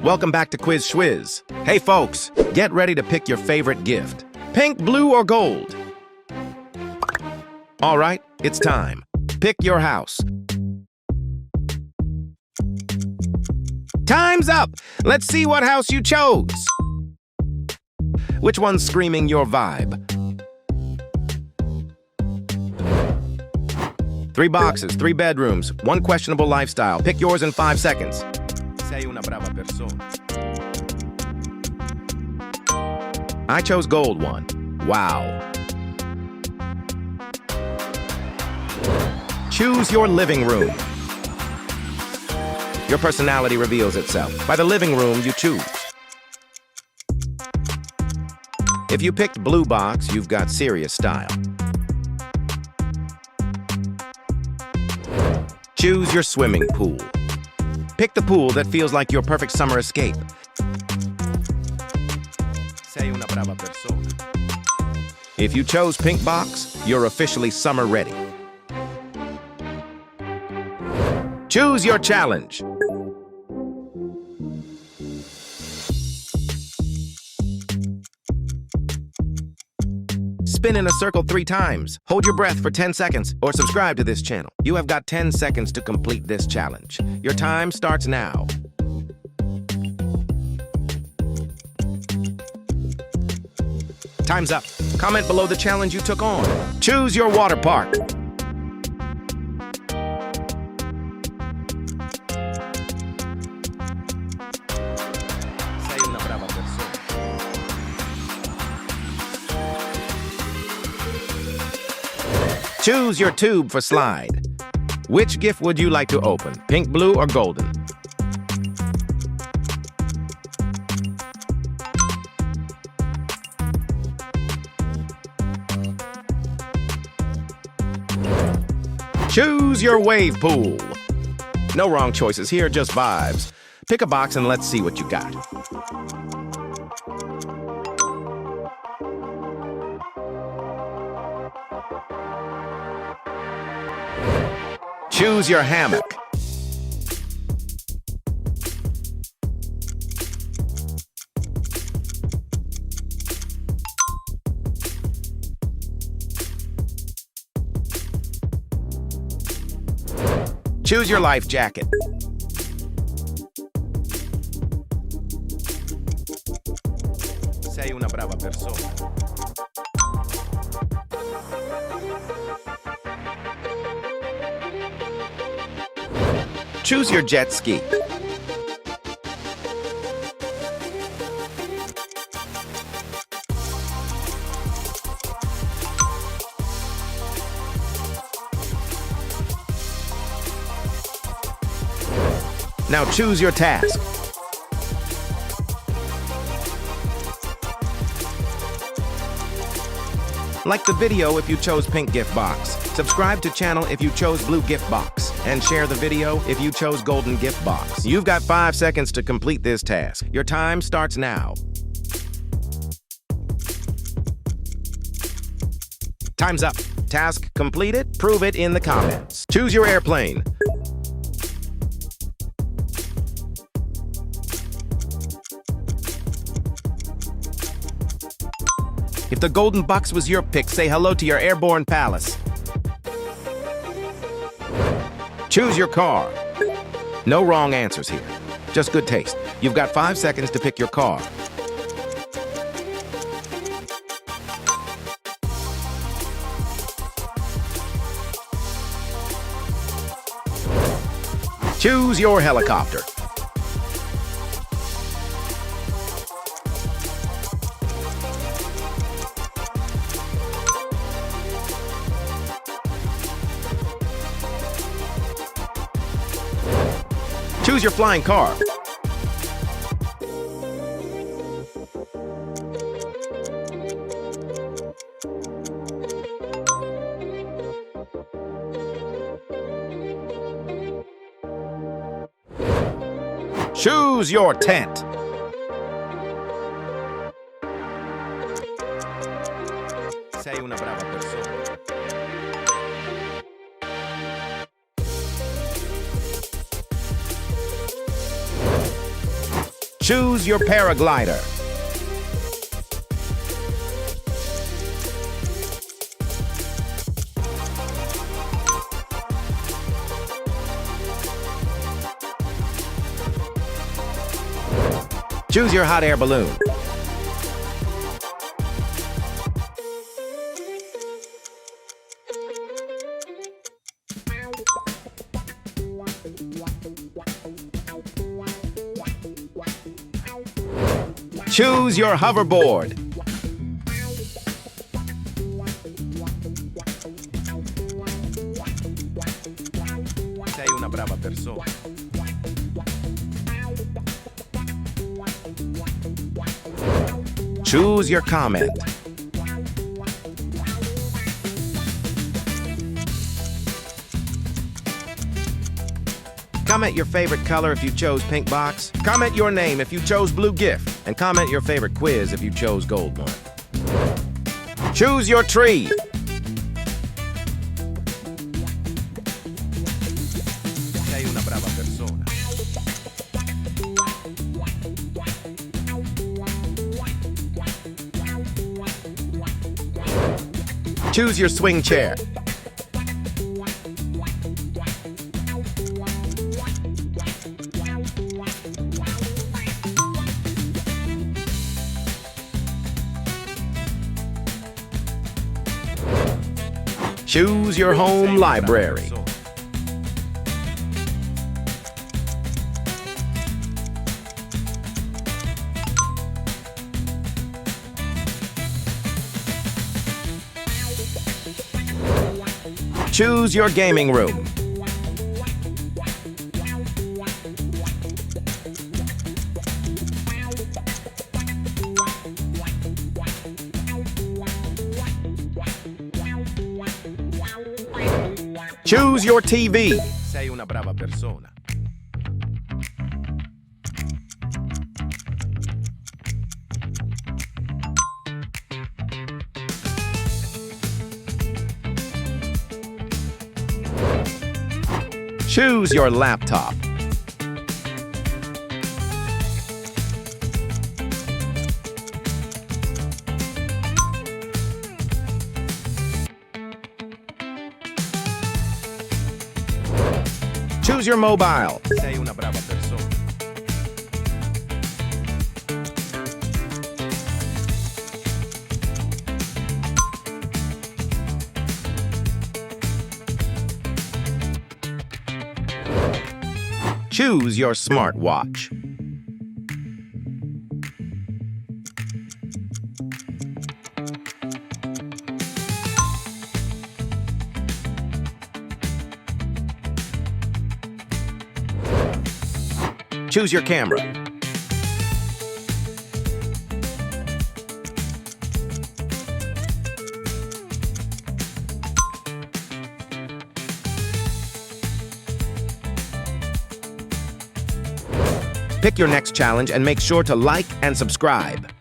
Welcome back to Quiz Schwiz. Hey folks, get ready to pick your favorite gift. Pink, blue, or gold? All right, it's time. Pick your house. Time's up! Let's see what house you chose. Which one's screaming your vibe? 3 boxes, 3 bedrooms, 1 questionable lifestyle. Pick yours in 5 seconds. Sei una brava persona. I chose gold one. Wow. Choose your living room. Your personality reveals itself by the living room you choose. If you picked blue box, you've got serious style. Choose your swimming pool. Pick the pool that feels like your perfect summer escape. Sei una brava persona. If you chose pink box, you're officially summer ready. Choose your challenge. Spin in a circle 3 times. Hold your breath for 10 seconds or subscribe to this channel. You have got 10 seconds to complete this challenge. Your time starts now. Time's up. Comment below the challenge you took on. Choose your water park. Choose your tube for slide. Which gift would you like to open? Pink, blue, or golden? Choose your wave pool. No wrong choices here, just vibes. Pick a box and let's see what you got. Choose your hammock. Choose your life jacket. Sei una brava persona. Choose your jet ski. Now choose your task. Like the video if you chose pink gift box. Subscribe to channel if you chose blue gift box. And share the video if you chose golden gift box. You've got 5 seconds to complete this task. Your time starts now. Time's up. Task completed. Prove it in the comments. Choose your airplane. If the golden box was your pick, say hello to your airborne palace. Choose your car. No wrong answers here. Just good taste. You've got 5 seconds to pick your car. Choose your helicopter. Choose your flying car. Choose your tent. Sei una brava persona. Choose your paraglider. Choose your hot air balloon. Choose your hoverboard. Sei una brava persona. Choose your comment. Comment your favorite color if you chose pink box. Comment your name if you chose blue gift. And comment your favorite quiz if you chose gold one. Choose your tree. Sei una brava persona. Choose your swing chair. Choose your home library. Choose your gaming room. Choose your TV. Sei una brava persona. Choose your laptop. Choose your mobile. Sei una brava persona. Choose your smartwatch. Choose your camera. Pick your next challenge and make sure to like and subscribe.